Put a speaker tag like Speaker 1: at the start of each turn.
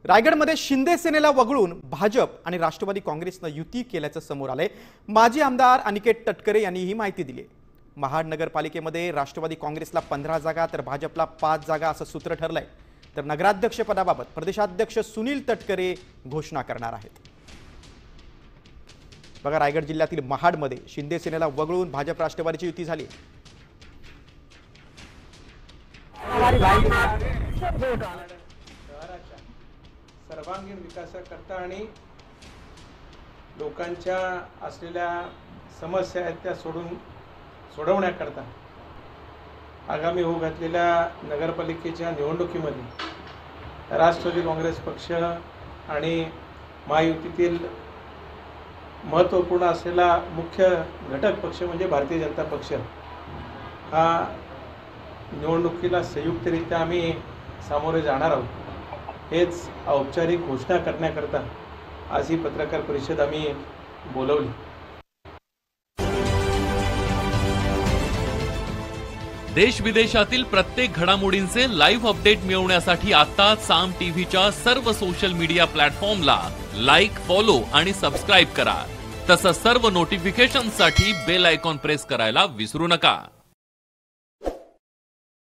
Speaker 1: रायगडमध्ये शिंदे सेनेला वगळून भाजप आणि राष्ट्रवादी काँग्रेसनं युती केल्याचं समोर आलंय। माजी आमदार अनिकेत तटकरे यांनी ही माहिती दिली। महाड नगरपालिकेमध्ये राष्ट्रवादी काँग्रेसला 15 जागा तर भाजपला 5 जागा असं सूत्र ठरलंय। तर नगराध्यक्ष पदाबाबत प्रदेशाध्यक्ष सुनील तटकरे घोषणा करणार आहेत। बघा, रायगड जिल्ह्यातील महाडमध्ये शिंदे सेनेला वगळून भाजप राष्ट्रवादीची युती झाली।
Speaker 2: सर्वांगीण विकासाकरता आणि लोकांच्या असलेल्या समस्या आहेत त्या सोडवण्याकरता आगामी होऊ घातलेल्या नगरपालिकेच्या निवडणुकीमध्ये राष्ट्रवादी काँग्रेस पक्ष आणि महायुतीतील महत्त्वपूर्ण असलेला मुख्य घटक पक्ष म्हणजे भारतीय जनता पक्ष हा निवडणुकीला संयुक्तरित्या आम्ही सामोरे जाणार आहोत। हेच औपचारिक घोषणा करण्याकरता आज ही पत्रकार परिषद आम्ही बोलवली।
Speaker 3: देश विदेशातील प्रत्येक घडामोडींचे लाईव्ह अपडेट मिळवण्यासाठी आता साम टीव्हीच्या सर्व सोशल मीडिया प्लॅटफॉर्मला लाईक, फॉलो आणि सबस्क्राईब करा। तसंच सर्व नोटिफिकेशनसाठी बेल आयकॉन प्रेस करायला विसरू नका।